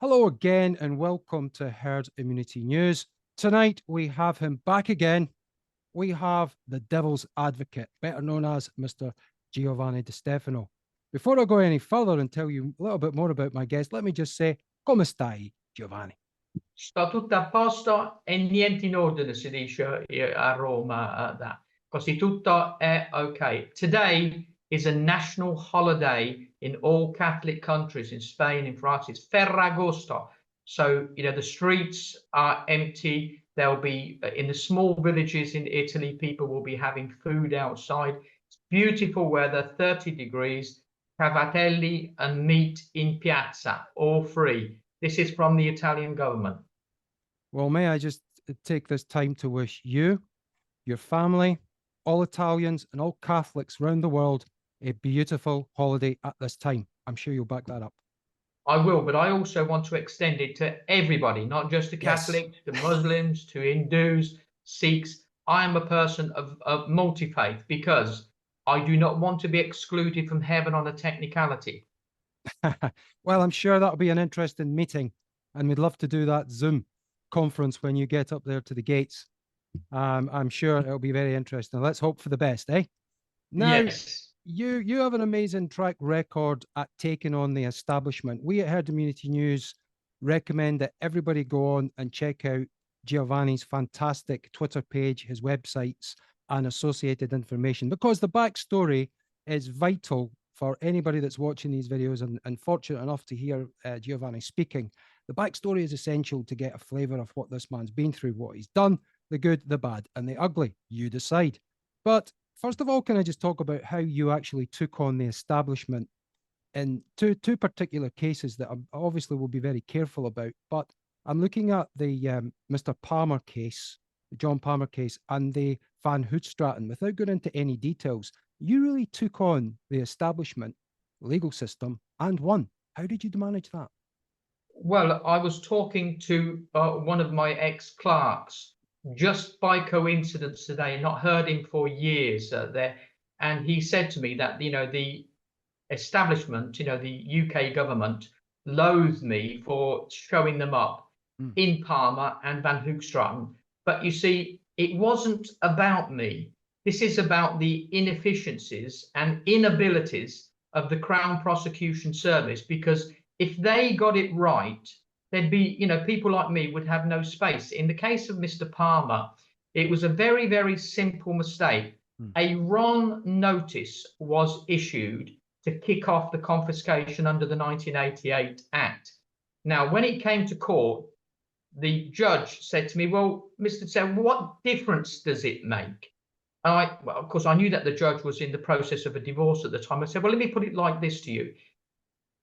Hello again and welcome to Herd Immunity News. Tonight we have him back again. We have the devil's advocate, better known as Mr. Giovanni Di Stefano. Before I go any further and tell you a little bit more about my guest, let me just say, come stai, Giovanni? Sto tutto a posto e niente in ordine, si dice a Roma. Così tutto è okay. Today is a national holiday in all Catholic countries, in Spain, in France. It's Ferragosto. So, the streets are empty. There'll be, in the small villages in Italy, people will be having food outside. It's beautiful weather, 30 degrees, cavatelli and meat in piazza, all free. This is from the Italian government. Well, may I just take this time to wish you, your family, all Italians and all Catholics around the world a beautiful holiday at this time. I'm sure you'll back that up. I will, but I also want to extend it to everybody, not just to Catholics, to Muslims, to Hindus, Sikhs. I am a person of multi-faith because I do not want to be excluded from heaven on a technicality. Well, I'm sure that'll be an interesting meeting, and we'd love to do that Zoom conference when you get up there to the gates. I'm sure it'll be very interesting. Let's hope for the best, eh? Now, Yes. you have an amazing track record at taking on the establishment. We at Herd Immunity News recommend that everybody go on and check out Giovanni's fantastic Twitter page, his websites, and associated information, because the backstory is vital for anybody that's watching these videos and fortunate enough to hear Giovanni speaking. The backstory is essential to get a flavor of what this man's been through, what he's done, the good, the bad, and the ugly. You decide. But first of all, can I just talk about how you actually took on the establishment in two particular cases that I obviously will be very careful about, but I'm looking at the Mr. Palmer case, the John Palmer case, and the Van Hoedstraten. Without going into any details, you really took on the establishment, legal system, and won. How did you manage that? Well, I was talking to one of my ex-clerks just by coincidence today, not heard him for years there, and he said to me that the establishment, the UK government, loathed me for showing them up in Palmer and Van Hoogstraten. But you see, it wasn't about me. This is about the inefficiencies and inabilities of the Crown Prosecution Service, because if they got it right, there'd be, people like me would have no space. In the case of Mr. Palmer, it was a very, very simple mistake. A wrong notice was issued to kick off the confiscation under the 1988 Act. Now, when it came to court, the judge said to me, well, Mr. Tseng, what difference does it make? And well, of course, I knew that the judge was in the process of a divorce at the time. I said, well, let me put it like this to you.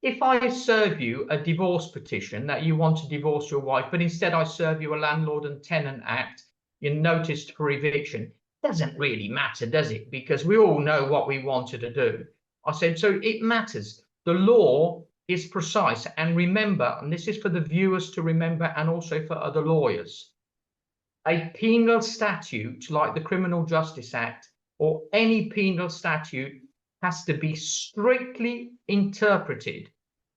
If I serve you a divorce petition that you want to divorce your wife, but instead I serve you a Landlord and Tenant Act, you're noticed for eviction, doesn't really matter, does it? Because we all know what we wanted to do. I said, so it matters. The law is precise. And remember, and this is for the viewers to remember and also for other lawyers, a penal statute like the Criminal Justice Act or any penal statute has to be strictly interpreted.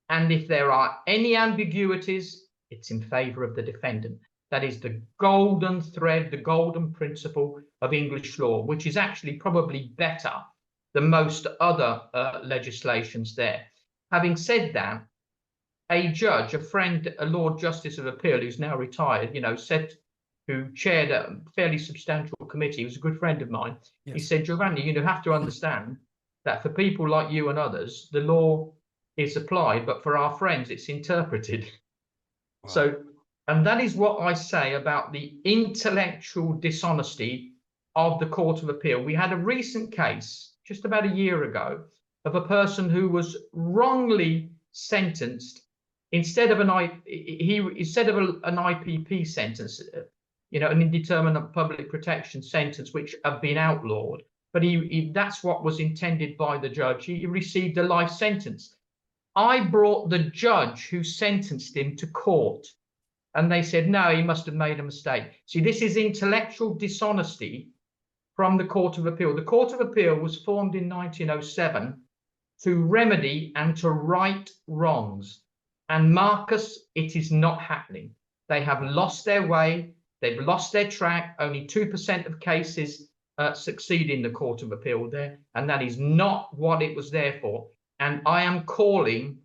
And if there are any ambiguities, it's in favor of the defendant. That is the golden thread, the golden principle of English law, which is actually probably better than most other legislations there. Having said that, a judge, a friend, a Lord Justice of Appeal who's now retired, who chaired a fairly substantial committee, he was a good friend of mine. Yes. He said, Giovanni, you have to understand that for people like you and others, the law is applied, but for our friends, it's interpreted. Wow. So, and that is what I say about the intellectual dishonesty of the Court of Appeal. We had a recent case just about a year ago of a person who was wrongly sentenced instead of an IPP sentence, an indeterminate public protection sentence, which have been outlawed. But that's what was intended by the judge. He received a life sentence. I brought the judge who sentenced him to court, and they said, no, he must have made a mistake. See, this is intellectual dishonesty from the Court of Appeal. The Court of Appeal was formed in 1907 to remedy and to right wrongs. And Marcus, it is not happening. They have lost their way. They've lost their track. Only 2% of cases succeed in the Court of Appeal there. And that is not what it was there for. And I am calling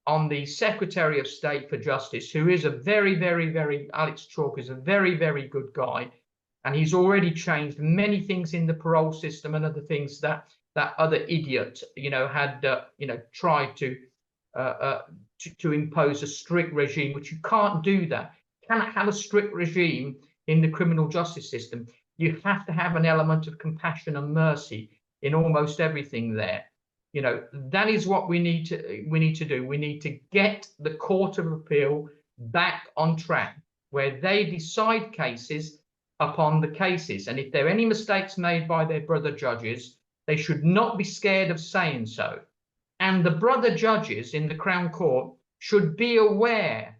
on the Secretary of State for Justice, who is a very, very, very, Alex Chalk is a very, very good guy. And he's already changed many things in the parole system and other things that that other idiot, had, tried to impose a strict regime, which you can't do that. You cannot have a strict regime in the criminal justice system. You have to have an element of compassion and mercy in almost everything there. That is what we need to do. We need to get the Court of Appeal back on track, where they decide cases upon the cases. And if there are any mistakes made by their brother judges, they should not be scared of saying so. And the brother judges in the Crown Court should be aware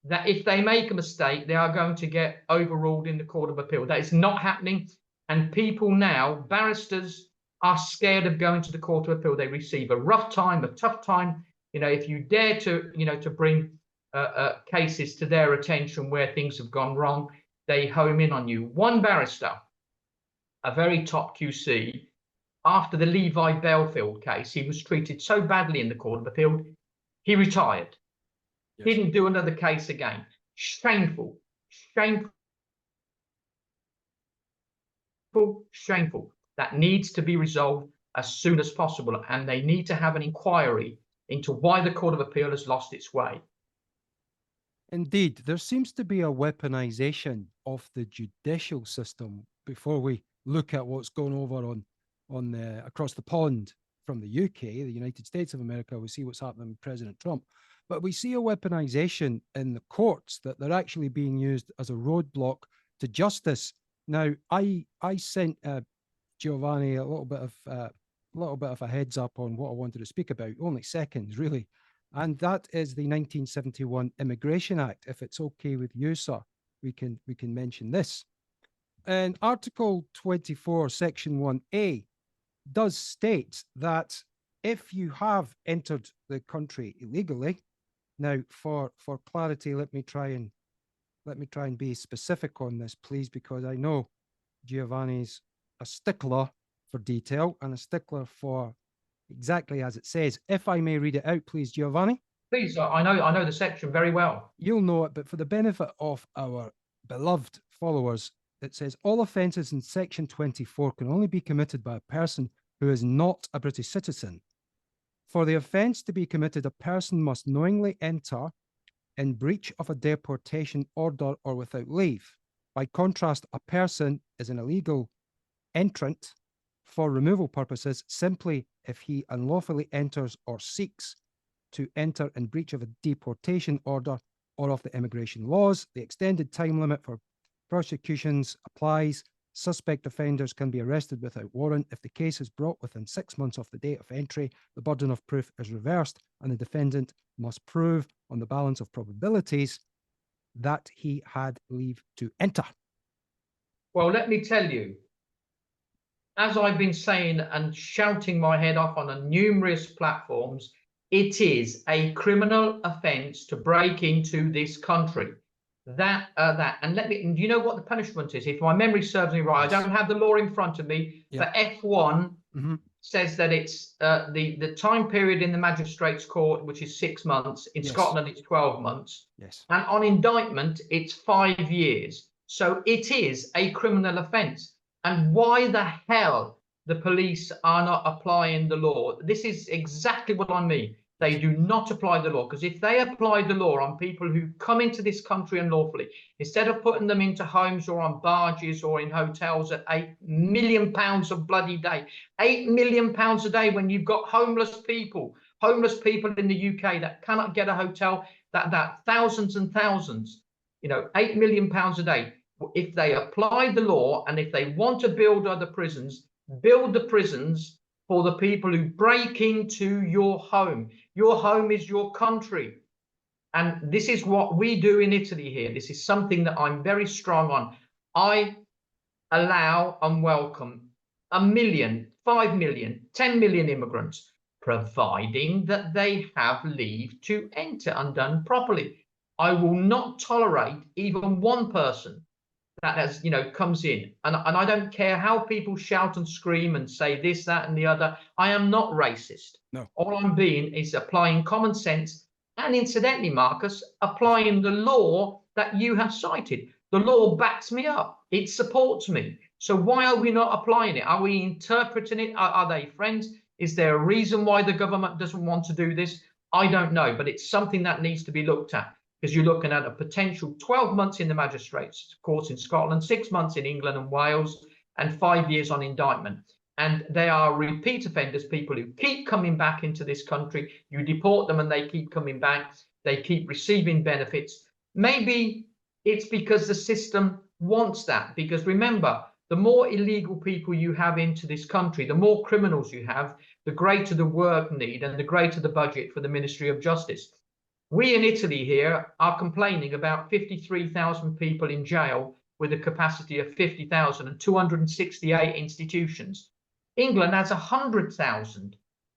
that if they make a mistake, they are going to get overruled in the Court of Appeal. That is not happening. And people now, barristers, are scared of going to the Court of Appeal. They receive a rough time, a tough time. If you dare to, to bring cases to their attention where things have gone wrong, they home in on you. One barrister, a very top QC, after the Levi Belfield case, he was treated so badly in the Court of Appeal, he retired. Yes. Didn't do another case again. Shameful, shameful, shameful. That needs to be resolved as soon as possible, and they need to have an inquiry into why the Court of Appeal has lost its way. Indeed, there seems to be a weaponization of the judicial system. Before we look at what's going over across the pond from the UK, the United States of America, we see what's happening with President Trump. But we see a weaponization in the courts, that they're actually being used as a roadblock to justice. Now, I sent Giovanni a little bit of a heads up on what I wanted to speak about, only seconds really, and that is the 1971 Immigration Act. If it's okay with you, sir, we can mention this. And Article 24, Section 1A does state that if you have entered the country illegally, now for clarity, let me try and be specific on this, please, because I know Giovanni's a stickler for detail and a stickler for exactly as it says. If I may read it out, please, Giovanni. Please, I know the section very well. You'll know it, but for the benefit of our beloved followers, it says all offences in Section 24 can only be committed by a person who is not a British citizen. For the offence to be committed, a person must knowingly enter in breach of a deportation order or without leave. By contrast, a person is an illegal entrant for removal purposes simply if he unlawfully enters or seeks to enter in breach of a deportation order or of the immigration laws. The extended time limit for prosecutions applies. Suspect offenders can be arrested without warrant. If the case is brought within 6 months of the date of entry, the burden of proof is reversed and the defendant must prove on the balance of probabilities that he had leave to enter. Well, let me tell you, as I've been saying and shouting my head off on numerous platforms, it is a criminal offence to break into this country. And do you know what the punishment is? If my memory serves me right, yes. I don't have the law in front of me, but F1 says that it's the time period in the magistrate's court, which is 6 months. In Scotland, it's 12 months. Yes. And on indictment, it's 5 years. So it is a criminal offence. And why the hell the police are not applying the law? This is exactly what I mean. They do not apply the law, because if they apply the law on people who come into this country unlawfully, instead of putting them into homes or on barges or in hotels at £8 million a bloody day, £8 million a day, when you've got homeless people in the UK that cannot get a hotel, that thousands and thousands, £8 million a day. If they apply the law, and if they want to build other prisons, build the prisons for the people who break into your home. Your home is your country. And this is what we do in Italy here. This is something that I'm very strong on. I allow and welcome 1 million, 5 million, 10 million immigrants. providing that they have leave to enter and done properly. I will not tolerate even one person that has, comes in. And I don't care how people shout and scream and say this, that, and the other. I am not racist. No. All I'm being is applying common sense and, incidentally, Marcus, applying the law that you have cited. The law backs me up. It supports me. So why are we not applying it? Are we interpreting it? Are they friends? Is there a reason why the government doesn't want to do this? I don't know, but it's something that needs to be looked at, because you're looking at a potential 12 months in the magistrates' courts in Scotland, 6 months in England and Wales, and 5 years on indictment. And they are repeat offenders, people who keep coming back into this country. You deport them and they keep coming back. They keep receiving benefits. Maybe it's because the system wants that, because remember, the more illegal people you have into this country, the more criminals you have, the greater the work need and the greater the budget for the Ministry of Justice. We in Italy here are complaining about 53,000 people in jail with a capacity of 50,000 and 268 institutions. England has 100,000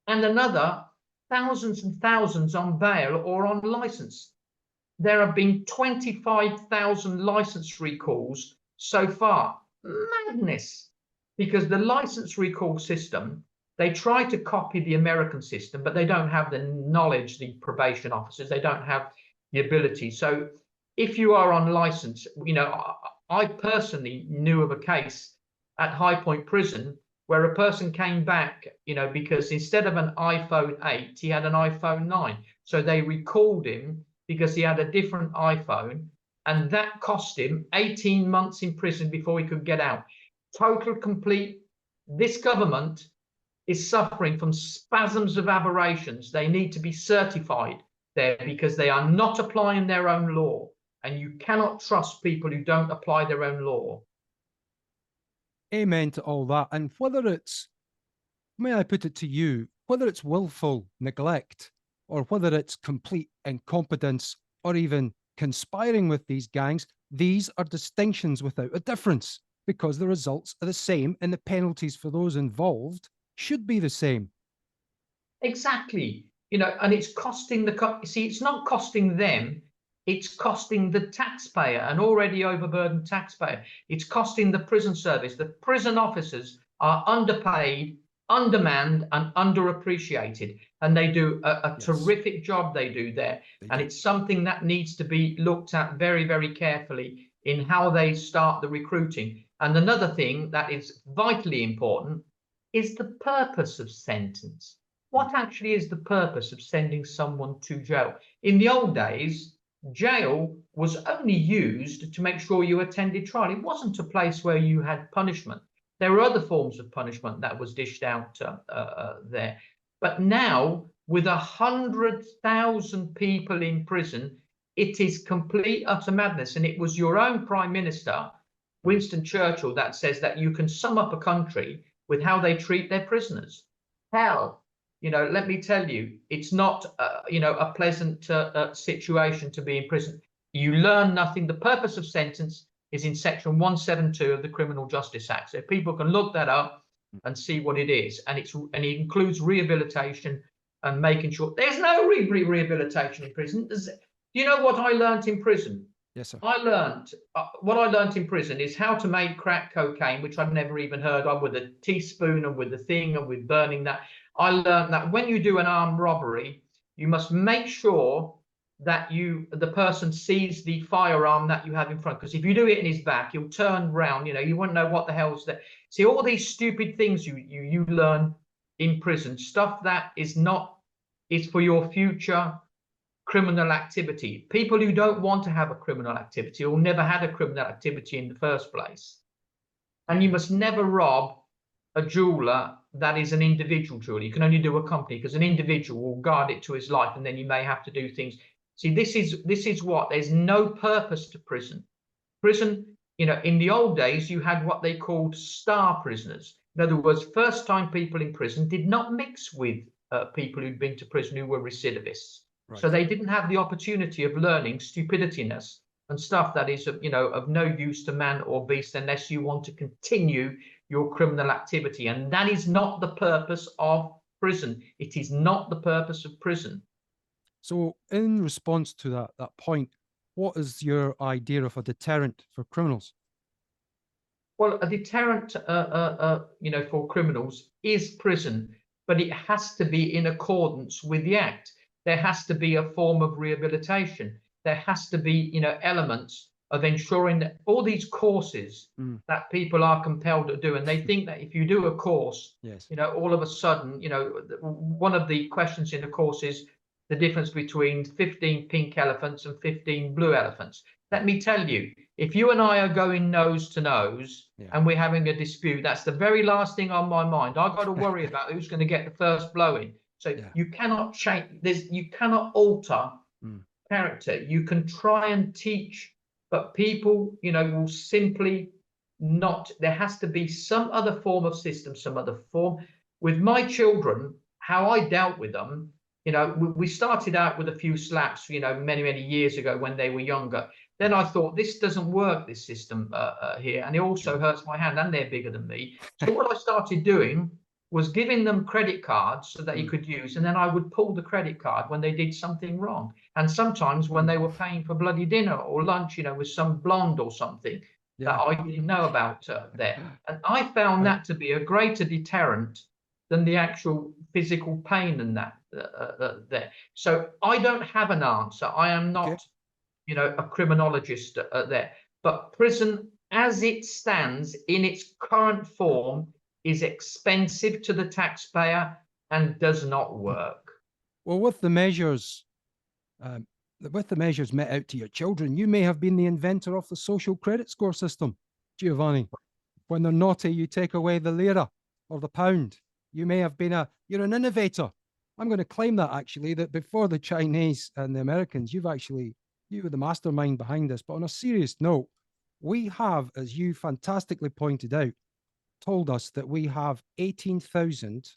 and another thousands and thousands on bail or on license. There have been 25,000 license recalls so far. Madness, because the license recall system, they try to copy the American system, but they don't have the knowledge, the probation officers, they don't have the ability. So if you are on license, I personally knew of a case at High Point Prison where a person came back, because instead of an iPhone 8, he had an iPhone 9. So they recalled him because he had a different iPhone, and that cost him 18 months in prison before he could get out. Total, complete. This government is suffering from spasms of aberrations. They need to be certified there because they are not applying their own law. And you cannot trust people who don't apply their own law. Amen to all that. And whether it's, may I put it to you, whether it's willful neglect or whether it's complete incompetence or even conspiring with these gangs, these are distinctions without a difference, because the results are the same and the penalties for those involved should be the same. Exactly. And it's costing it's not costing them, it's costing the taxpayer, an already overburdened taxpayer. It's costing the prison service. The prison officers are underpaid, undermanned, and underappreciated. And they do a terrific job they do there. And it's something that needs to be looked at very, very carefully in how they start the recruiting. And another thing that is vitally important is the purpose of sentence. What actually is the purpose of sending someone to jail? In the old days, jail was only used to make sure you attended trial. It wasn't a place where you had punishment. There were other forms of punishment that was dished out there. But now, with 100,000 people in prison, it is complete, utter madness. And it was your own Prime Minister, Winston Churchill, that says that you can sum up a country with how they treat their prisoners. Hell, let me tell you, it's not, a pleasant situation to be in prison. You learn nothing. The purpose of sentence is in section 172 of the Criminal Justice Act. So people can look that up and see what it is. And it includes rehabilitation and making sure there's no rehabilitation in prison. Do you know what I learned in prison? Yes, sir. What I learned in prison is how to make crack cocaine, which I'd never even heard of, with a teaspoon and with the thing and with burning that. I learned that when you do an armed robbery, you must make sure that the person sees the firearm that you have in front. Because if you do it in his back, he'll turn round. You won't know what the hell's there. See, all these stupid things you learn in prison, stuff that is for your future criminal activity. People who don't want to have a criminal activity or never had a criminal activity in the first place. And you must never rob a jeweler that is an individual jeweler. You can only do a company, because an individual will guard it to his life, and then you may have to do things. See, this is what, there's no purpose to prison. Prison, in the old days, you had what they called star prisoners. In other words, first-time people in prison did not mix with people who'd been to prison who were recidivists. Right. So they didn't have the opportunity of learning stupidityness and stuff that is, of no use to man or beast unless you want to continue your criminal activity. And that is not the purpose of prison. It is not the purpose of prison. So in response to that point, what is your idea of a deterrent for criminals? Well, a deterrent, for criminals is prison, but it has to be in accordance with the Act. There has to be a form of rehabilitation. There has to be, elements of ensuring that all these courses that people are compelled to do, and they think that if you do a course, Yes. all of a sudden, one of the questions in the course is the difference between 15 pink elephants and 15 blue elephants. Let me tell you, if you and I are going nose to nose and we're having a dispute, that's the very last thing on my mind. I've got to worry about who's going to get the first blowing. So you cannot change this, you cannot alter character. You can try and teach, but people, will simply not. There has to be some other form of system, some other form. With my children, how I dealt with them, we started out with a few slaps, many, many years ago when they were younger. Then I thought, this doesn't work, this system here. And it also hurts my hand, and they're bigger than me. So what I started doing was giving them credit cards so that you could use. And then I would pull the credit card when they did something wrong. And sometimes when they were paying for bloody dinner or lunch, with some blonde or something that I didn't know about there. And I found that to be a greater deterrent than the actual physical pain and that there. So I don't have an answer. I am not, a criminologist there. But prison, as it stands in its current form, is expensive to the taxpayer and does not work. Well, with the measures met out to your children, you may have been the inventor of the social credit score system, Giovanni. When they're naughty, you take away the lira or the pound. You may have been you're an innovator. I'm going to claim that actually, that before the Chinese and the Americans, you were the mastermind behind this. But on a serious note, we have, as you fantastically pointed out, told us that we have 18,000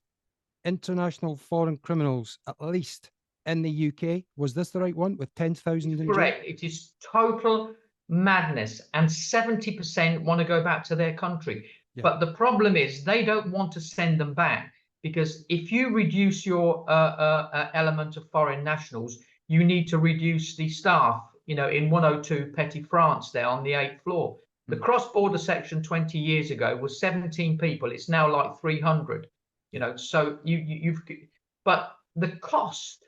international foreign criminals at least in the UK. Was this the right one, with 10,000 in jail? Correct. It is total madness, and 70% want to go back to their country. But the problem is they don't want to send them back, because if you reduce your element of foreign nationals, you need to reduce the staff, in 102 Petit France there on the 8th floor. The cross-border section 20 years ago was 17 people. It's now like 300, so but the cost,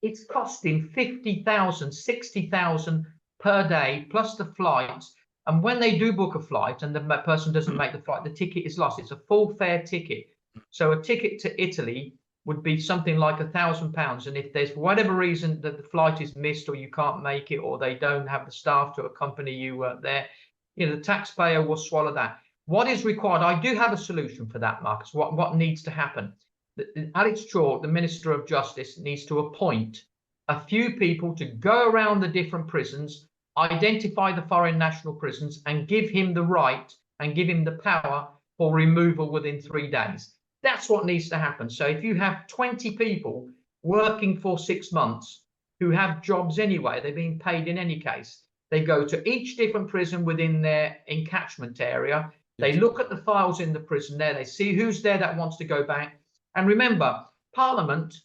it's costing 50,000, 60,000 per day, plus the flights. And when they do book a flight and the person doesn't make the flight, the ticket is lost. It's a full fare ticket. So a ticket to Italy would be something like £1,000. And if there's whatever reason that the flight is missed, or you can't make it, or they don't have the staff to accompany you there, the taxpayer will swallow that. What is required? I do have a solution for that, Marcus. What needs to happen? Alex Chalk, the Minister of Justice, needs to appoint a few people to go around the different prisons, identify the foreign national prisons, and give him the right and give him the power for removal within 3 days. That's what needs to happen. So if you have 20 people working for 6 months who have jobs anyway, they're being paid in any case, they go to each different prison within their encatchment area. They look at the files in the prison there. They see who's there that wants to go back. And remember, Parliament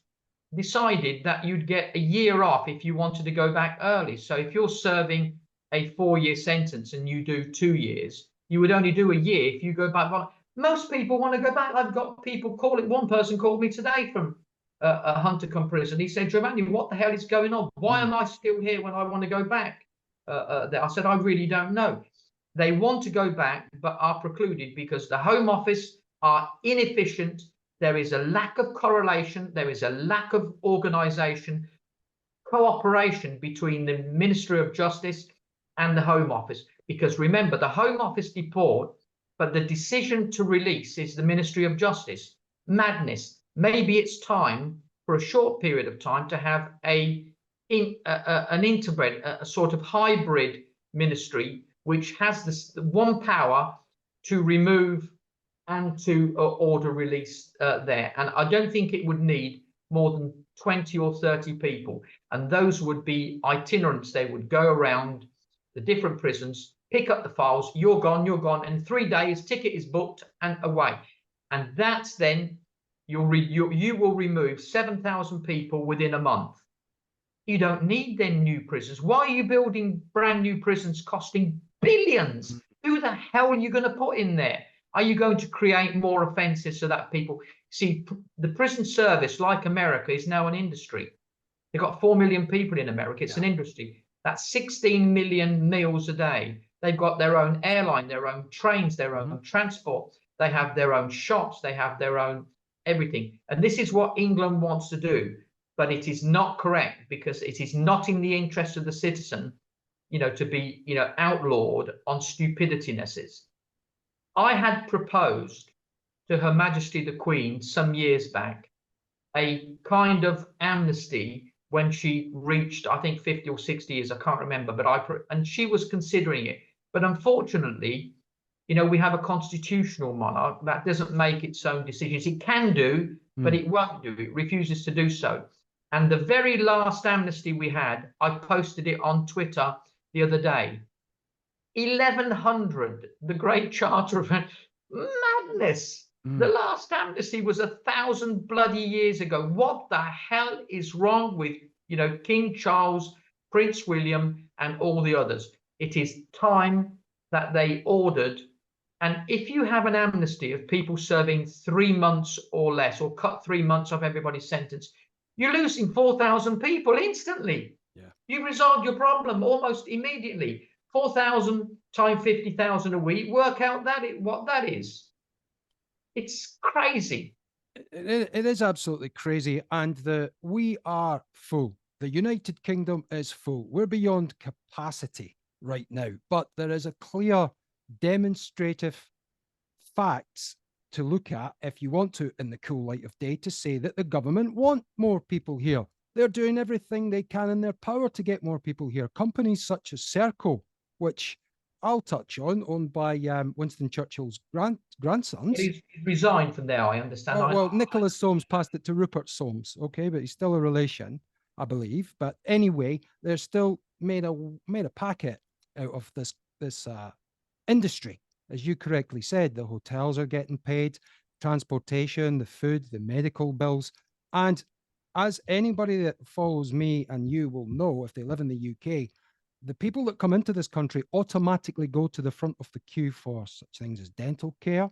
decided that you'd get a year off if you wanted to go back early. So if you're serving a 4-year sentence and you do 2 years, you would only do a year if you go back. Most people want to go back. I've got people calling. One person called me today from a Huntercombe prison. He said, Giovanni, what the hell is going on? Why am I still here when I want to go back? I said, I really don't know. They want to go back, but are precluded because the Home Office are inefficient. There is a lack of correlation. There is a lack of organisation, cooperation between the Ministry of Justice and the Home Office. Because remember, the Home Office deport, but the decision to release is the Ministry of Justice. Madness. Maybe it's time for a short period of time to have an interbred, a sort of hybrid ministry, which has this one power to remove and to order release there. And I don't think it would need more than 20 or 30 people. And those would be itinerants. They would go around the different prisons, pick up the files, you're gone, and in 3 days, ticket is booked and away. And that's then you will remove 7,000 people within a month. You don't need then new prisons. Why are you building brand new prisons costing billions? Who the hell are you going to put in there? Are you going to create more offences so that people see? The prison service, like America, is now an industry. They've got 4 million people in America. It's an industry. That's 16 million meals a day. They've got their own airline, their own trains, their own transport. They have their own shops. They have their own everything. And this is what England wants to do. But it is not correct, because it is not in the interest of the citizen, to be, outlawed on stupiditynesses. I had proposed to Her Majesty the Queen some years back a kind of amnesty when she reached, I think, 50 or 60 years, I can't remember, and she was considering it. But unfortunately, we have a constitutional monarch that doesn't make its own decisions. It can do, but it won't do. It refuses to do so. And the very last amnesty we had, I posted it on Twitter the other day. 1100, the Great Charter of madness. The last amnesty was 1,000 bloody years ago. What the hell is wrong with, King Charles, Prince William, and all the others? It is time that they ordered. And if you have an amnesty of people serving 3 months or less, or cut 3 months off everybody's sentence, you're losing 4,000 people instantly. Yeah. You resolve your problem almost immediately. 4,000 times 50,000 a week. Work out what that is. It's crazy. It is absolutely crazy. And we are full. The United Kingdom is full. We're beyond capacity right now. But there is a clear demonstrative facts to look at, if you want to, in the cool light of day, to say that the government want more people here. They're doing everything they can in their power to get more people here. Companies such as Serco, which I'll touch on, owned by Winston Churchill's grandsons. He's resigned from there, I understand. Well, Nicholas Soames passed it to Rupert Soames, okay, but he's still a relation, I believe. But anyway, they're still made a packet out of this industry. As you correctly said, the hotels are getting paid, transportation, the food, the medical bills. And as anybody that follows me and you will know, if they live in the UK, the people that come into this country automatically go to the front of the queue for such things as dental care,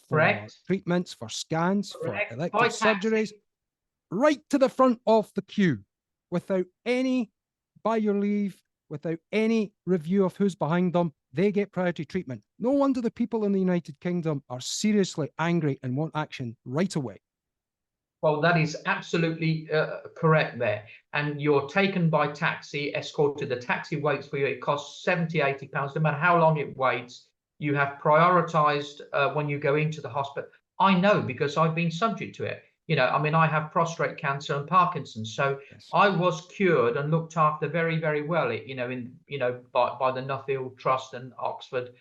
for treatments, for scans, for elective surgeries, right to the front of the queue without any, by your leave, without any review of who's behind them. They get priority treatment. No wonder the people in the United Kingdom are seriously angry and want action right away. Well, that is absolutely correct there. And you're taken by taxi, escorted. The taxi waits for you. It costs 70, 80 pounds. No matter how long it waits, you have prioritized when you go into the hospital. I know, because I've been subject to it. I have prostate cancer and Parkinson's. So yes. I was cured and looked after very, very well, by the Nuffield Trust and Oxford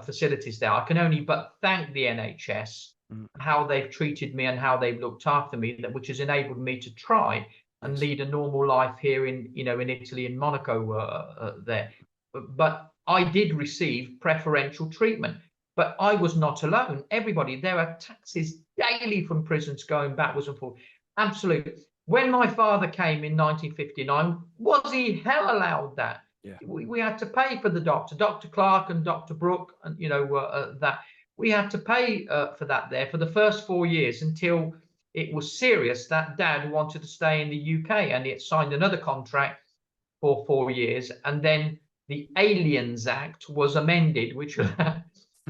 facilities there. I can only but thank the NHS, how they've treated me and how they've looked after me, which has enabled me to try and lead a normal life here in Italy, in Monaco there. But I did receive preferential treatment. But I was not alone. Everybody, there are taxis daily from prisons going backwards and forwards. Absolutely. When my father came in 1959, was he hell allowed that? Yeah. We had to pay for the doctor, Dr. Clark and Dr. Brooke, and that we had to pay for that there for the first 4 years, until it was serious that Dad wanted to stay in the UK, and he had signed another contract for 4 years, and then the Aliens Act was amended, which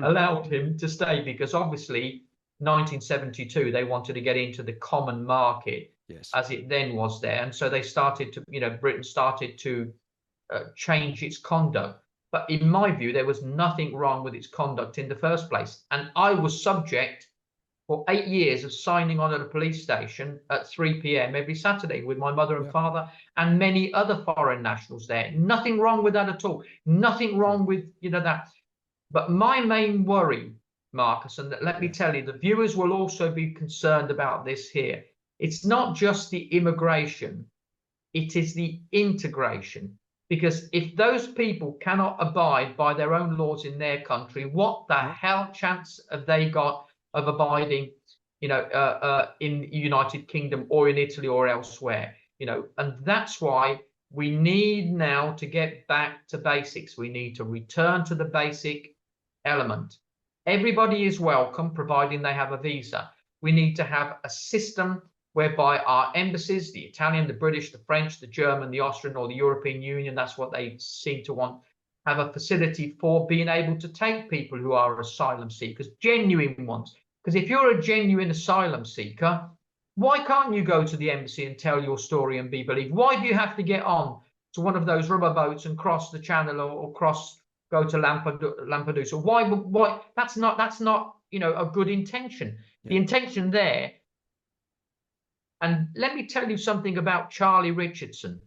allowed him to stay, because obviously 1972 they wanted to get into the common market, yes, as it then was there, and so they started to, Britain started to change its conduct. But in my view, there was nothing wrong with its conduct in the first place, and I was subject for 8 years of signing on at a police station at 3 p.m. every Saturday with my mother and father and many other foreign nationals there. Nothing wrong with that at all. Nothing wrong with that. But my main worry, Marcus, and let me tell you, the viewers will also be concerned about this here. It's not just the immigration, it is the integration. Because if those people cannot abide by their own laws in their country, what the hell chance have they got of abiding, in the United Kingdom or in Italy or elsewhere, and that's why we need now to get back to basics. We need to return to the basic element. Everybody is welcome, providing they have a visa. We need to have a system whereby our embassies, the Italian, the British, the French, the German, the Austrian, or the European Union, that's what they seem to want, have a facility for being able to take people who are asylum seekers, genuine ones. Because if you're a genuine asylum seeker, why can't you go to the embassy and tell your story and be believed? Why do you have to get on to one of those rubber boats and cross the channel or go to Lampedusa? Why? That's not a good intention. Yeah. The intention there. And let me tell you something about Charlie Richardson.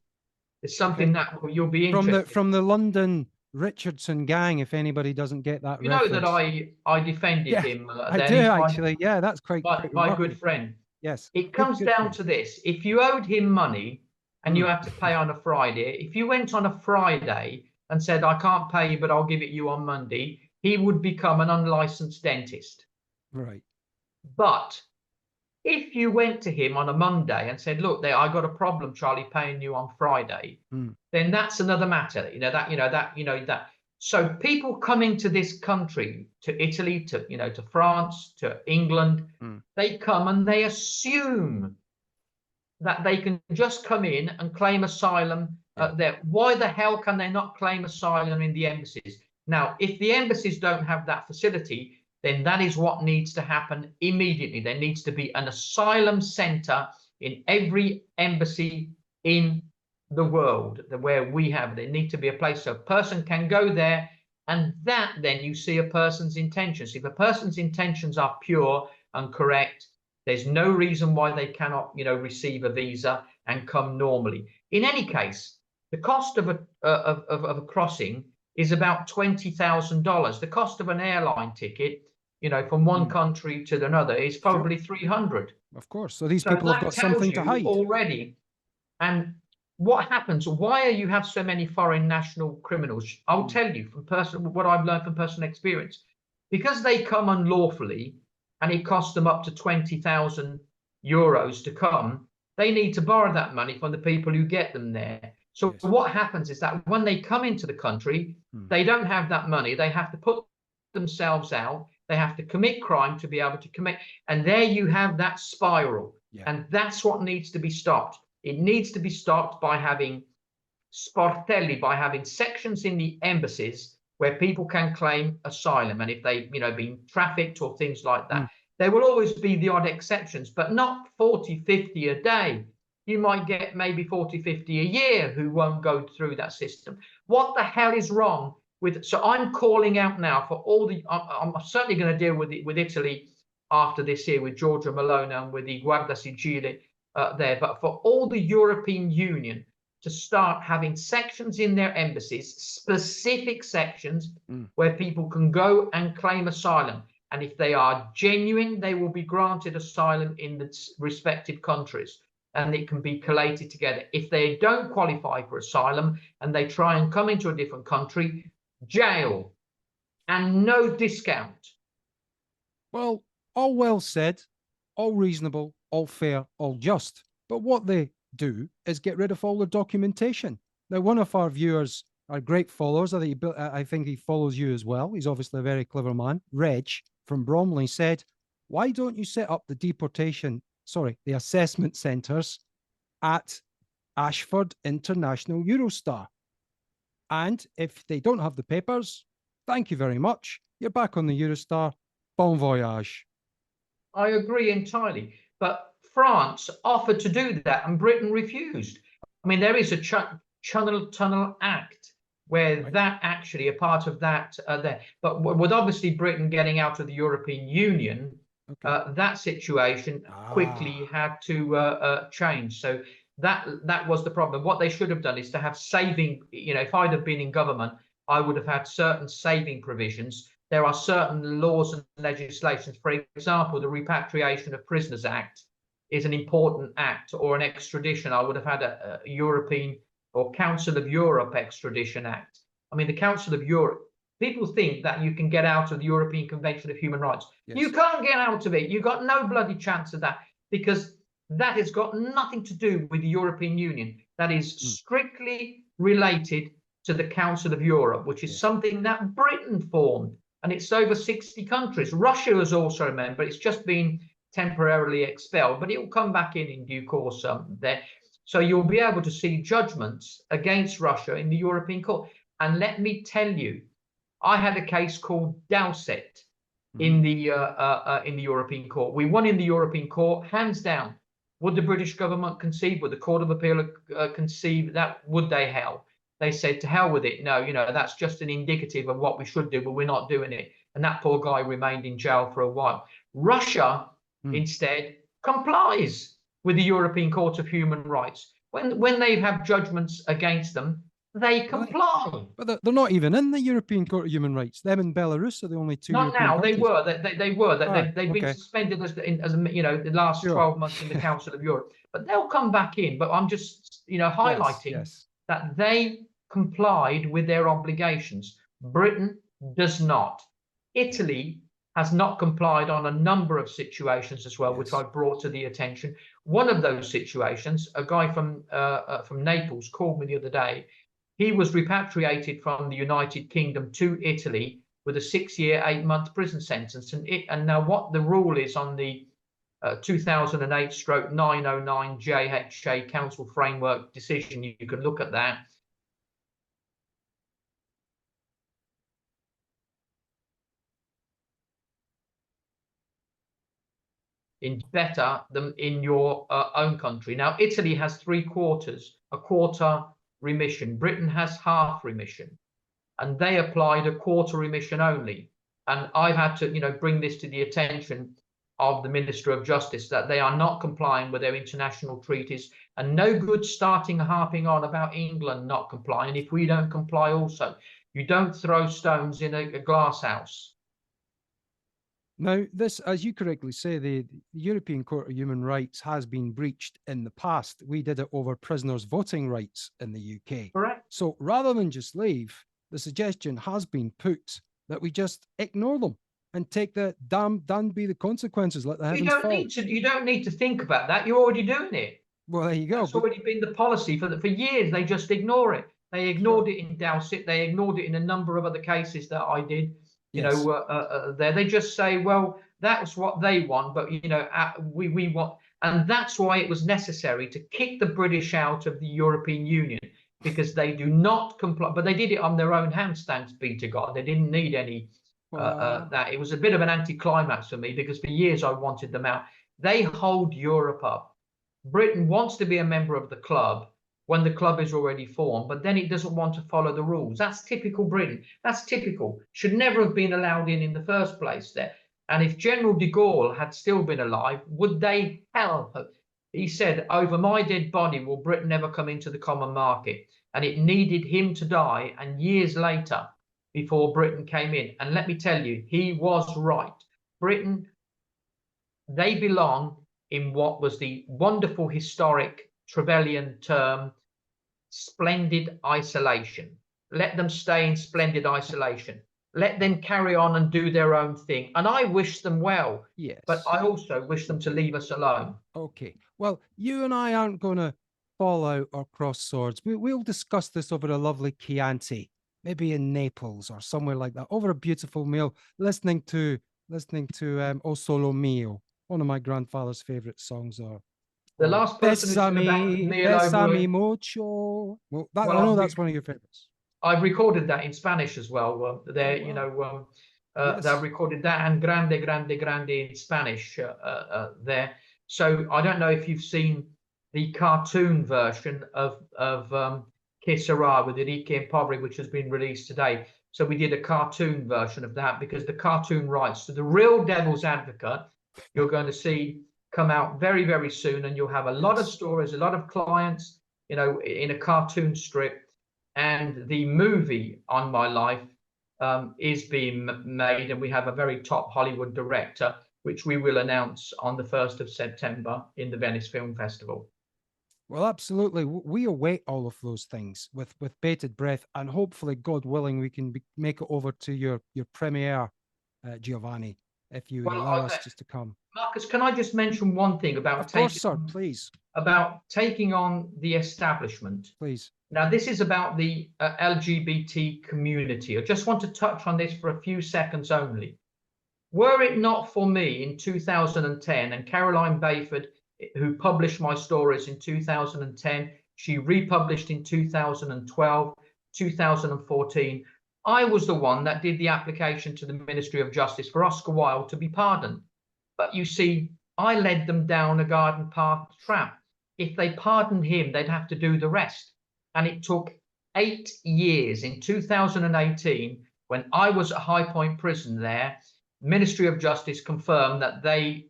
It's something that you'll be interested from the London Richardson gang, if anybody doesn't get that reference. Know that I defended him. I do actually. Yeah, that's quite my good friend. Yes. It comes down to this. If you owed him money and you have to pay on a Friday, if you went on a Friday and said, I can't pay you, but I'll give it you on Monday, he would become an unlicensed dentist. Right. But if you went to him on a Monday and said, look, I got a problem, Charlie, paying you on Friday, then that's another matter. So people coming to this country, to Italy, to France, to England, they come and they assume that they can just come in and claim asylum there. Why the hell can they not claim asylum in the embassies? Now, if the embassies don't have that facility, then that is what needs to happen immediately. There needs to be an asylum center in every embassy in the world where we have. There need to be a place so a person can go there, and that then you see a person's intentions. If a person's intentions are pure and correct, there's no reason why they cannot, receive a visa and come normally. In any case, the cost of a crossing is about $20,000. The cost of an airline ticket, from one country to another is probably $300. Of course. So these people have got something to hide already. And what happens? Why you have so many foreign national criminals? I'll tell you from what I've learned from personal experience. Because they come unlawfully, and it costs them up to 20,000 euros to come, they need to borrow that money from the people who get them there. So what happens is that when they come into the country, they don't have that money. They have to put themselves out. They have to commit crime to be able to commit. And there you have that spiral. And that's what needs to be stopped. It needs to be stopped by having sportelli, by having sections in the embassies where people can claim asylum. And if they've been trafficked or things like that, there will always be the odd exceptions, but not 40, 50 a day. You might get maybe 40, 50 a year who won't go through that system. What the hell is wrong with? So I'm calling out now for all the, I'm certainly going to deal with Italy after this year with Giorgia Meloni and with the Guardia Civile there, but for all the European Union to start having sections in their embassies, specific sections where people can go and claim asylum. And if they are genuine, they will be granted asylum in the respective countries, and it can be collated together. If they don't qualify for asylum and they try and come into a different country, jail and no discount. Well, all well said, all reasonable, all fair, all just. But what they do is get rid of all the documentation. Now, one of our viewers are great followers. I think he follows you as well. He's obviously a very clever man. Reg from Bromley said, why don't you set up the assessment centres at Ashford International Eurostar? And if they don't have the papers, thank you very much. You're back on the Eurostar. Bon voyage. I agree entirely. But France offered to do that and Britain refused. I mean, there is a Tunnel Act where that actually a part of that there. But with obviously Britain getting out of the European Union, that situation quickly had to change. So that was the problem. What they should have done is to have saving, if I'd have been in government, I would have had certain saving provisions. There are certain laws and legislations. For example, the Repatriation of Prisoners Act is an important act, or an extradition. I would have had a European or Council of Europe Extradition Act. I mean, the Council of Europe people think that you can get out of the European Convention of Human Rights. Yes. You can't get out of it. You've got no bloody chance of that, because that has got nothing to do with the European Union. That is strictly related to the Council of Europe, which is something that Britain formed, and it's over 60 countries. Russia is also a member. It's just been temporarily expelled, but it will come back in due course there. So you'll be able to see judgments against Russia in the European Court. And let me tell you, I had a case called Dowsett in the European Court. We won in the European Court, hands down. Would the British government concede? Would the Court of Appeal concede that? Would they? Hell, they said to hell with it. No, that's just an indicative of what we should do, but we're not doing it. And that poor guy remained in jail for a while. Russia instead complies with the European Court of Human Rights. When they have judgments against them, they comply. But they're not even in the European Court of Human Rights. Them and Belarus are the only two. Not European now. countries. They were. They've been suspended as the last 12 months in the Council of Europe. But they'll come back in. But I'm just highlighting that they complied with their obligations. Britain does not. Italy has not complied on a number of situations as well, which I brought to the attention. One of those situations, a guy from Naples called me the other day. He was repatriated from the United Kingdom to Italy with a 6-year, 8-month prison sentence. And now what the rule is on the 2008/909 JHA Council Framework decision, you can look at that. In better than in your own country. Now, Italy has 3/4, a quarter remission. Britain has half remission, and they applied a quarter remission only. And I've had to, bring this to the attention of the Minister of Justice that they are not complying with their international treaties, and no good starting harping on about England not complying if we don't comply also. You don't throw stones in a glass house. Now, this, as you correctly say, the European Court of Human Rights has been breached in the past. We did it over prisoners' voting rights in the UK. Correct. So rather than just leave, the suggestion has been put that we just ignore them and take the damn be the consequences. Let the heavens fall. You don't need to think about that. You're already doing it. Well, there you go. It's already been the policy for years. They just ignore it. They ignored it in Dowsett. They ignored it in a number of other cases that I did. They just say, well, that's what they want, but we want, and that's why it was necessary to kick the British out of the European Union, because they do not comply. But they did it on their own hands, thanks be to God. They didn't need any that. It was a bit of an anticlimax for me, because for years I wanted them out. They hold Europe up. Britain wants to be a member of the club when the club is already formed, but then it doesn't want to follow the rules. That's typical Britain. That's typical. Should never have been allowed in the first place there. And if General de Gaulle had still been alive, would they? Hell, he said, over my dead body will Britain never come into the common market. And it needed him to die, and years later, before Britain came in. And let me tell you, he was right. Britain, they belong in what was the wonderful historic Trevelyan term, splendid isolation. Let them stay in splendid isolation. Let them carry on and do their own thing. And I wish them well. Yes. But I also wish them to leave us alone. Okay. Well, you and I aren't going to fall out or cross swords. We'll discuss this over a lovely Chianti, maybe in Naples or somewhere like that, over a beautiful meal, listening to O Solo Mio, one of my grandfather's favorite songs. Or the last person who said about meal over mucho. Well, I know that's one of your favorites. I've recorded that in Spanish as well. They recorded that, and grande, grande, grande in Spanish there. So I don't know if you've seen the cartoon version of Que Sera with Enrique and Pobri, which has been released today. So we did a cartoon version of that, because the cartoon rights to The Real Devil's Advocate, you're going to see come out very, very soon, and you'll have a lot of stories, a lot of clients, in a cartoon strip. And the movie On My Life is being made, and we have a very top Hollywood director, which we will announce on the 1st of September in the Venice Film Festival. Well, absolutely. We await all of those things with bated breath, and hopefully, God willing, we can make it over to your premiere, Giovanni, if you would Well, allow us just to come. Marcus, can I just mention one thing about Of course, sir. Please, taking on the establishment? please. Now, this is about the LGBT community. I just want to touch on this for a few seconds only. Were it not for me in 2010 and Caroline Bayford, who published my stories in 2010, she republished in 2012, 2014. I was the one that did the application to the Ministry of Justice for Oscar Wilde to be pardoned. But you see, I led them down a garden path trap. If they pardoned him, they'd have to do the rest. And it took 8 years. In 2018, when I was at High Point Prison there, Ministry of Justice confirmed that they,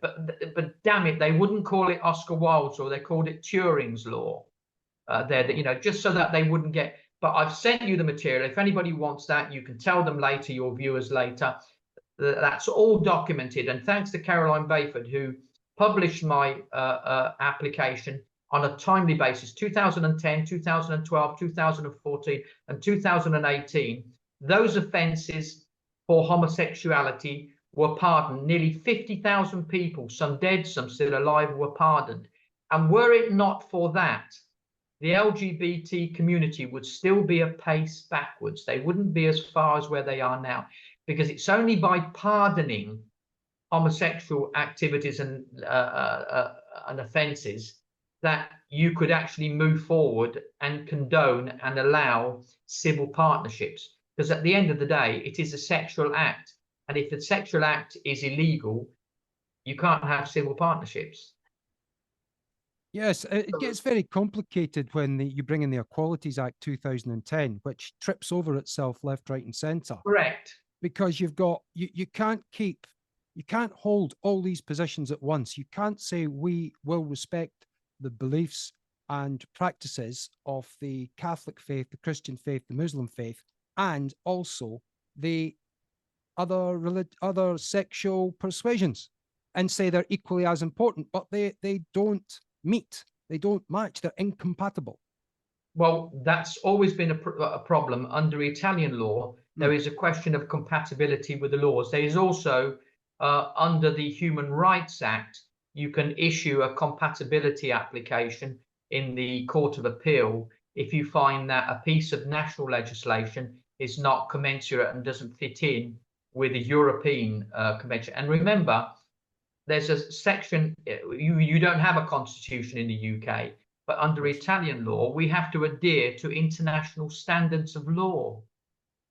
but damn it, they wouldn't call it Oscar Wilde's law. They called it Turing's law. Just so that they wouldn't get. But I've sent you the material. If anybody wants that, you can tell them later, your viewers later. That's all documented. And thanks to Caroline Bayford, who published my application on a timely basis, 2010, 2012, 2014, and 2018, those offences for homosexuality were pardoned. Nearly 50,000 people, some dead, some still alive, were pardoned. And were it not for that, the LGBT community would still be a pace backwards. They wouldn't be as far as where they are now, because it's only by pardoning homosexual activities and offences that you could actually move forward and condone and allow civil partnerships. Because at the end of the day, it is a sexual act. And if the sexual act is illegal, you can't have civil partnerships. Yes, it gets very complicated when you bring in the Equalities Act 2010, which trips over itself left, right, and centre. Correct. Because you can't hold all these positions at once. You can't say we will respect the beliefs and practices of the Catholic faith, the Christian faith, the Muslim faith, and also the other sexual persuasions, and say they're equally as important, but they don't meet, they don't match, they're incompatible. Well, that's always been a problem under Italian law. There is a question of compatibility with the laws. There is also under the Human Rights Act, you can issue a compatibility application in the Court of Appeal if you find that a piece of national legislation is not commensurate and doesn't fit in with the European Convention. And remember, there's a section, you don't have a constitution in the UK, but under Italian law, we have to adhere to international standards of law.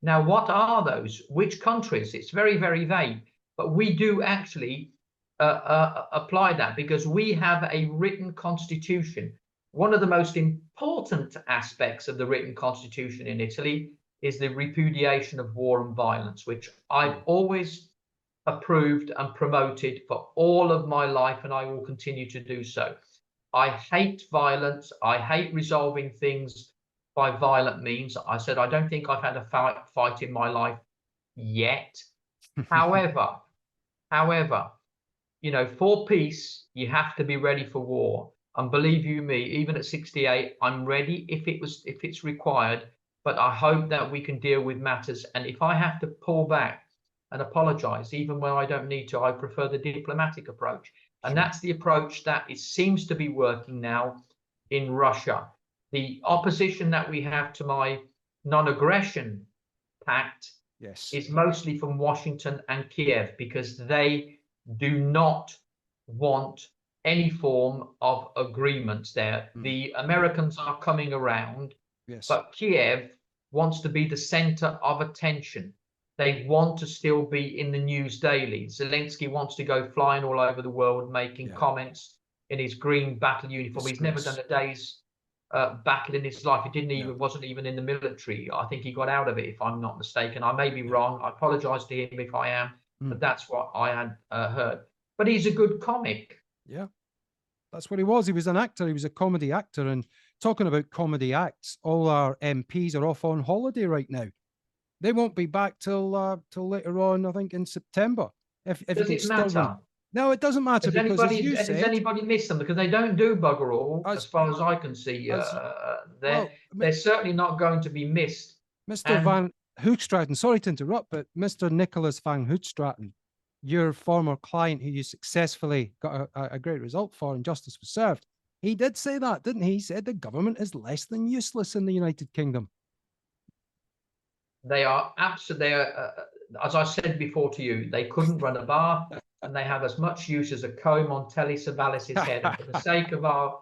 Now, what are those? Which countries? It's very, very vague, but we do actually apply that because we have a written constitution. One of the most important aspects of the written constitution in Italy is the repudiation of war and violence, which I've always approved and promoted for all of my life, and I will continue to do so. I hate violence. I hate resolving things by violent means. I said, I don't think I've had a fight in my life yet. However, for peace, you have to be ready for war. And believe you me, even at 68, I'm ready if it's required. But I hope that we can deal with matters. And if I have to pull back and apologize, even when I don't need to, I prefer the diplomatic approach. And that's the approach that it seems to be working now in Russia. The opposition that we have to my non-aggression pact is mostly from Washington and Kiev, because they do not want any form of agreements there. The Americans are coming around, but Kiev wants to be the center of attention. They want to still be in the news daily. Zelensky wants to go flying all over the world, making comments in his green battle uniform. He's never done a day's battle in his life. He wasn't even in the military. I think he got out of it, if I'm not mistaken. I may be wrong. I apologize to him if I am, but that's what I had heard. But he's a good comic. Yeah, that's what he was. He was an actor. He was a comedy actor. And talking about comedy acts, all our MPs are off on holiday right now. They won't be back till later on, I think, in September. Does it matter? No, it doesn't matter because, as you Has said, anybody missed them? Because they don't do bugger all, as as far as I can see. as well, They're certainly not going to be missed. Mr. And Van Hoogstraten, sorry to interrupt, but Mr. Nicholas Van Hoogstraten, your former client who you successfully got a great result for and justice was served, he did say that, didn't he? He said the government is less than useless in the United Kingdom. they are absolutely, as I said before to you, they couldn't run a bar, and they have as much use as a comb on Telly Savalas's head. And for the sake of our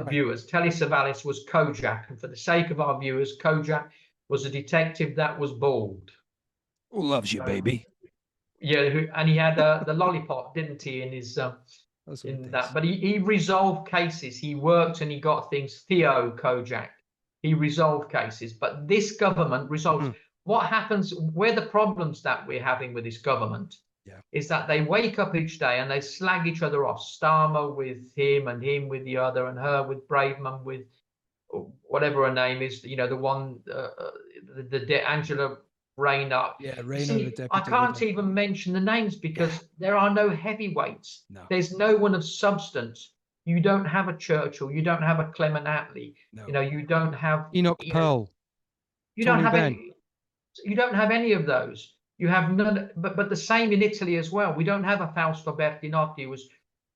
viewers, Telly Savalas was Kojak, and for the sake of our viewers, Kojak was a detective that was bald. Who loves you, baby? Yeah, and he had the lollipop, didn't he, in his in that? But he resolved cases. He worked and he got things. Theo Kojak, he resolved cases. But this government resolves. What happens? Where the problems that we're having with this government is that they wake up each day and they slag each other off. Starmer with him, and him with the other, and her with Braveman, with whatever her name is. You know, the one, Angela Rayner. Yeah, Rayner, See, the deputy. I can't even mention the names because there are no heavyweights. No. There's no one of substance. You don't have a Churchill. You don't have a Clement Attlee. No. You know, you don't have Enoch Pearl. You Tony don't have Benn. any. You don't have any of those. You have none. But the same in Italy as well. We don't have a Fausto Bertinotti, who was,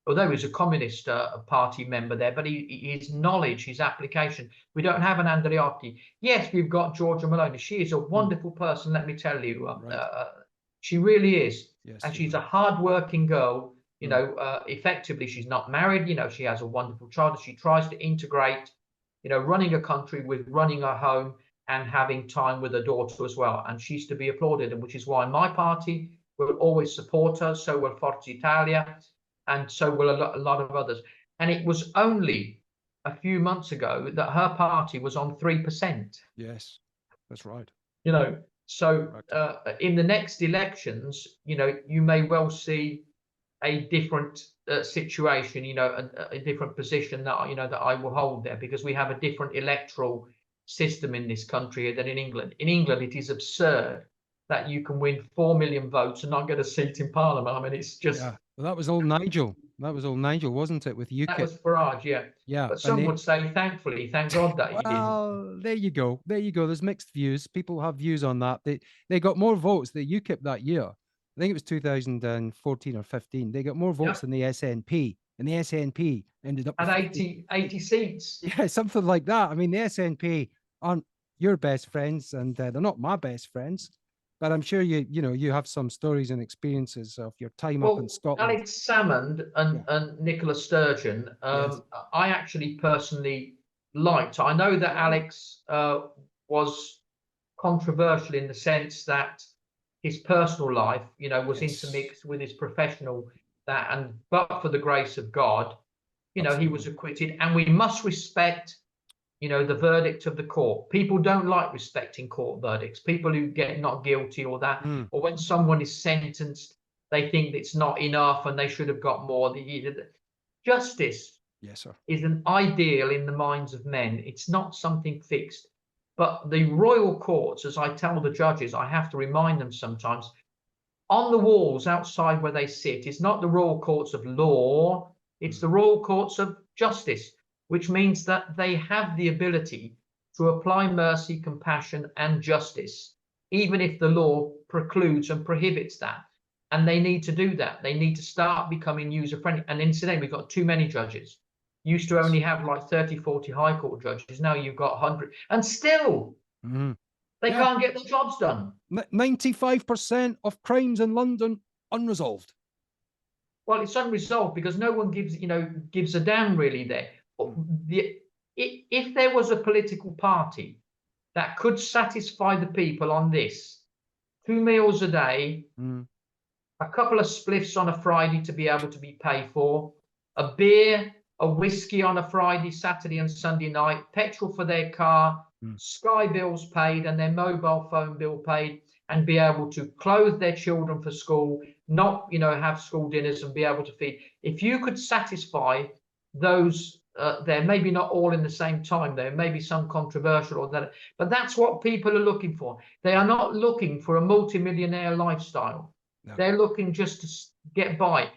although he was a communist party member there, but his knowledge, his application. We don't have an Andreotti. Yes, we've got Georgia Maloney. She is a wonderful person, let me tell you. She really is. Yes, and she's a hard-working girl. You know, effectively, she's not married. You know, she has a wonderful child. She tries to integrate, you know, running a country with running a home and having time with her daughter as well. And she's to be applauded, and which is why my party will always support her. So will Forza Italia. And so will a lot of others. And it was only a few months ago that her party was on 3%. Yes, that's right. You know, so in the next elections, you know, you may well see a different situation, you know, a different position that, you know, that I will hold there, because we have a different electoral system in this country than in England. In England, it is absurd that you can win 4 million votes and not get a seat in Parliament. I mean, it's just... Yeah. Well, that was all Nigel. That was all Nigel, wasn't it, with UKIP? That was Farage, yeah. Yeah. But some would say, thankfully, thank God that he didn't. Well, there you go. There you go. There's mixed views. People have views on that. They got more votes, the UKIP, that year. I think it was 2014 or 15. They got more votes than the SNP. And the SNP ended up with at 80 seats. Yeah, something like that. I mean, the SNP aren't your best friends, and they're not my best friends. But I'm sure you have some stories and experiences of your time up in Scotland. Alex Salmond and Nicola Sturgeon, I actually personally liked. I know that Alex was controversial in the sense that his personal life, you know, was intermixed with his professional. But for the grace of God, you know, he was acquitted, and we must respect, you know, the verdict of the court. People don't like respecting court verdicts. People who get not guilty or that, or when someone is sentenced, they think it's not enough and they should have got more. Justice is an ideal in the minds of men. It's not something fixed. But the royal courts, as I tell the judges, I have to remind them sometimes, on the walls outside where they sit, is not the royal courts of law, it's the royal courts of justice, which means that they have the ability to apply mercy, compassion, and justice, even if the law precludes and prohibits that. And they need to do that. They need to start becoming user-friendly. And incidentally, we've got too many judges. Used to only have like 30, 40 high court judges. Now you've got 100. And still, they can't get the jobs done. 95% of crimes in London unresolved. Well, it's unresolved because no one gives a damn really there. If there was a political party that could satisfy the people on this, 2 meals a day, a couple of spliffs on a Friday to be able to be paid for, a beer, a whiskey on a Friday, Saturday and Sunday night, petrol for their car, Sky bills paid and their mobile phone bill paid, and be able to clothe their children for school, not, have school dinners and be able to feed. If you could satisfy those, there maybe not all in the same time, there may be some controversial or that, but that's what people are looking for. They are not looking for a multimillionaire lifestyle. No. They're looking just to get by.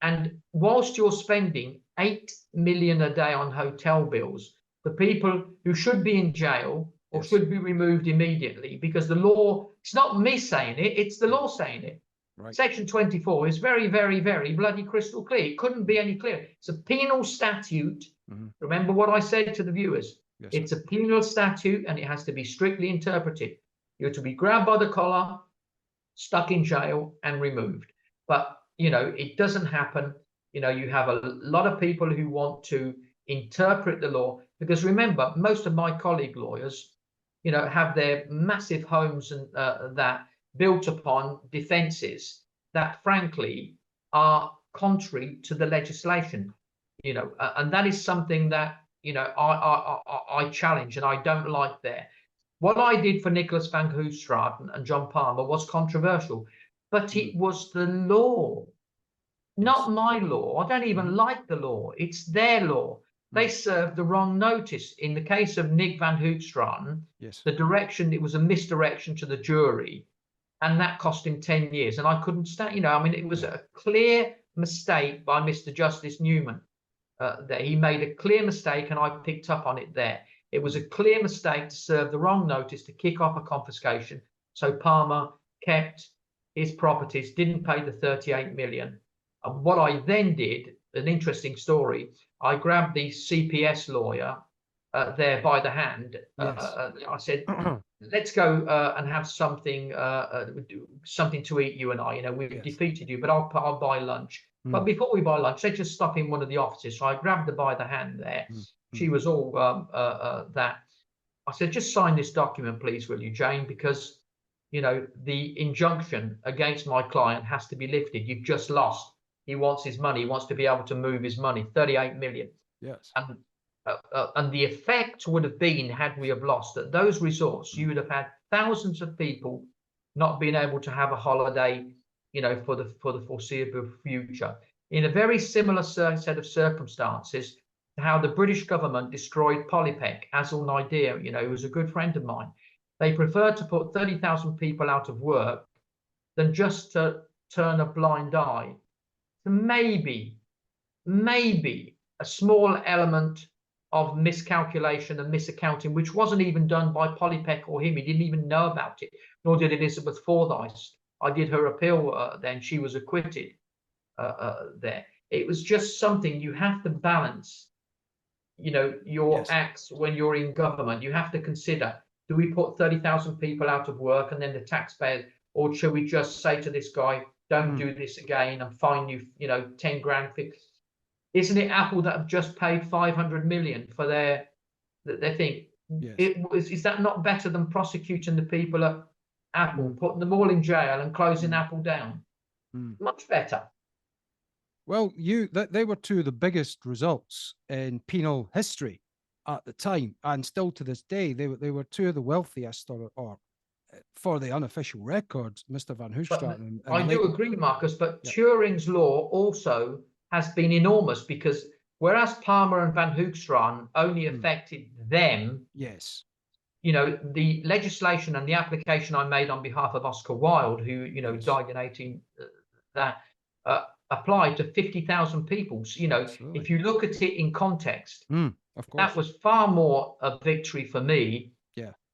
And whilst you're spending 8 million a day on hotel bills for people who should be in jail or should be removed immediately, because the law, it's not me saying it, it's the law saying it. Right. Section 24 is very, very, very bloody crystal clear. It couldn't be any clearer. It's a penal statute. Remember what I said to the viewers. It's a penal statute, and it has to be strictly interpreted. You're to be grabbed by the collar, stuck in jail, and removed. But, you know, it doesn't happen. You know, you have a lot of people who want to interpret the law, because remember, most of my colleague lawyers, you know, have their massive homes and that built upon defences that, frankly, are contrary to the legislation. You know, and that is something that, you know, I challenge, and I don't like there. What I did for Nicholas van Hoogstraten and John Palmer was controversial, but it was the law, not my law. I don't even like the law. It's their law. They served the wrong notice. In the case of Nick van Hoogstraten, the direction, it was a misdirection to the jury, and that cost him 10 years. And I couldn't stand, you know, I mean, it was a clear mistake by Mr. Justice Newman. That he made a clear mistake, and I picked up on it there. It was a clear mistake to serve the wrong notice to kick off a confiscation. So Palmer kept his properties, didn't pay the 38 million. And what I then did, an interesting story, I grabbed the CPS lawyer there by the hand. I said, let's go and have something something to eat, you and I. You know, we've defeated you, but I'll buy lunch. But before we buy lunch, let's just stop in one of the offices. So I grabbed her by the hand there. She was all that. I said, just sign this document, please, will you, Jane? Because, you know, the injunction against my client has to be lifted. You've just lost. He wants his money. He wants to be able to move his money, 38 million. Yes. And the effect would have been, had we have lost at those resorts, you would have had thousands of people not being able to have a holiday, you know, for the foreseeable future. In a very similar set of circumstances to how the British government destroyed Polypec, Azul Naidea, you know, who was a good friend of mine. They preferred to put 30,000 people out of work than just to turn a blind eye to maybe a small element of miscalculation and misaccounting, which wasn't even done by Polypec or him. He didn't even know about it, nor did Elizabeth Fordyce. I did her appeal then. She was acquitted there. It was just something you have to balance, you know, your acts when you're in government. You have to consider, do we put 30,000 people out of work and then the taxpayers, or should we just say to this guy, don't do this again and fine you, you know, 10 grand fix? Isn't it Apple that have just paid 500 million for their thing? Is that not better than prosecuting the people at Apple, putting them all in jail and closing Apple down? Much better. Well, they were two of the biggest results in penal history at the time, and still to this day, they were two of the wealthiest, or for the unofficial records, Mr. Van Hoogstraten. I do agree, Marcus, but Turing's law also has been enormous, because whereas Palmer and Van Hoogstraten only affected them, you know, the legislation and the application I made on behalf of Oscar Wilde, who, you know, died in 18, that applied to 50,000 people. So, you know, if you look at it in context, that was far more a victory for me.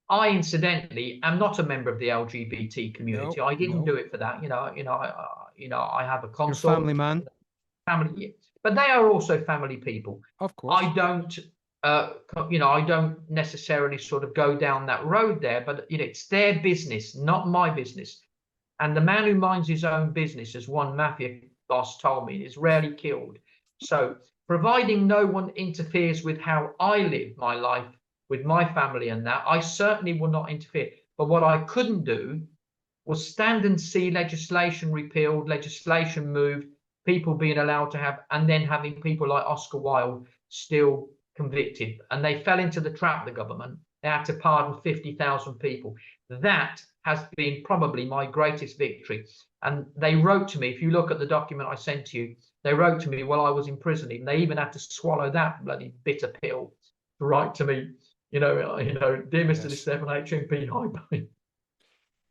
I incidentally am not a member of the LGBT community. I didn't do it for that. I have a consort. You're family man. Family, but they are also family people. Of course. I don't, I don't necessarily sort of go down that road there, but you know, it's their business, not my business. And the man who minds his own business, as one mafia boss told me, is rarely killed. So, providing no one interferes with how I live my life with my family and that, I certainly will not interfere. But what I couldn't do was stand and see legislation repealed, legislation moved, people being allowed to have, and then having people like Oscar Wilde still convicted. And they fell into the trap, the government. They had to pardon 50,000 people. That has been probably my greatest victory. And they wrote to me, if you look at the document I sent to you, they wrote to me while I was in prison. And they even had to swallow that bloody bitter pill to write to me, dear Mr. Di Stefano, HMP, hi.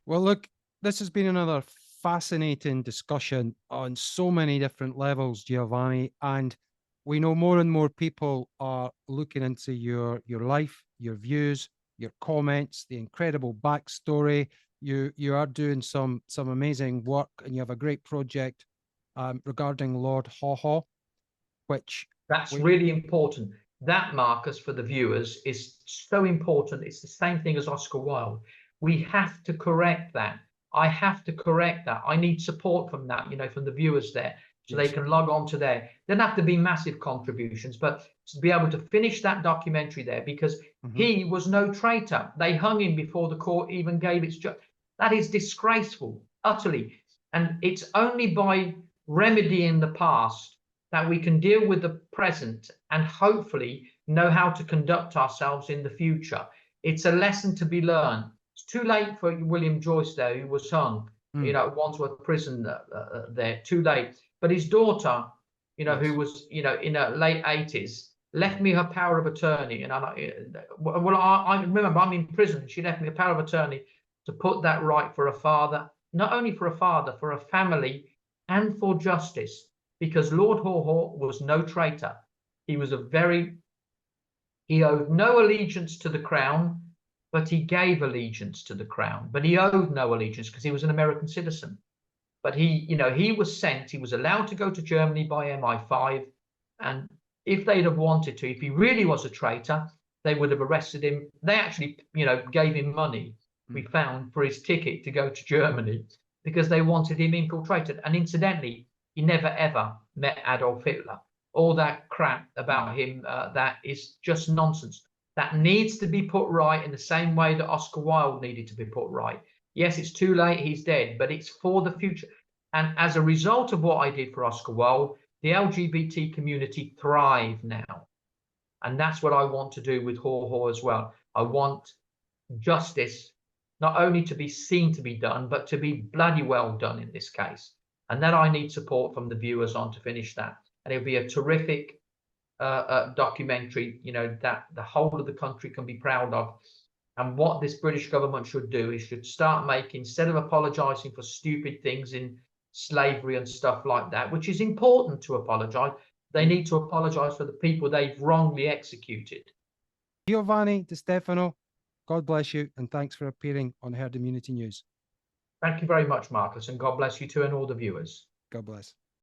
Well, look, this has been another fascinating discussion on so many different levels, Giovanni, and we know more and more people are looking into your life, your views, your comments, the incredible backstory. You are doing some amazing work, and you have a great project regarding Lord Haw, which That's really important. That, Marcus, for the viewers, is so important. It's the same thing as Oscar Wilde. We have to correct that. I have to correct that. I need support from that, from the viewers there, so they can log on to there. There don't have to be massive contributions, but to be able to finish that documentary there, because he was no traitor. They hung him before the court even gave its judgment. That is disgraceful, utterly. And it's only by remedying the past that we can deal with the present and hopefully know how to conduct ourselves in the future. It's a lesson to be learned. It's too late for William Joyce there, who was hung, at Wandsworth Prison there, too late. But his daughter, who was, in her late 80s, left me her power of attorney. And I remember I'm in prison. She left me a power of attorney to put that right for a father, not only for a father, for a family, and for justice. Because Lord Haw was no traitor. He was he owed no allegiance to the crown, but he gave allegiance to the crown. But he owed no allegiance because he was an American citizen. But he was sent, he was allowed to go to Germany by MI5. And if they'd have wanted to, if he really was a traitor, they would have arrested him. They actually, gave him money, we found, for his ticket to go to Germany because they wanted him infiltrated. And incidentally, he never ever met Adolf Hitler. All that crap about him, that is just nonsense. That needs to be put right in the same way that Oscar Wilde needed to be put right. Yes, it's too late, he's dead, but it's for the future. And as a result of what I did for Oscar Wilde, the LGBT community thrive now. And that's what I want to do with Haw as well. I want justice not only to be seen to be done, but to be bloody well done in this case. And then I need support from the viewers on to finish that. And it'll be a terrific documentary, that the whole of the country can be proud of. And what this British government should do is should start making, instead of apologizing for stupid things in slavery and stuff like that, which is important to apologize, they need to apologize for the people they've wrongly executed. Giovanni Di Stefano, God bless you, and thanks for appearing on Herd Immunity News. Thank you very much, Marcus, and God bless you too and all the viewers. God bless.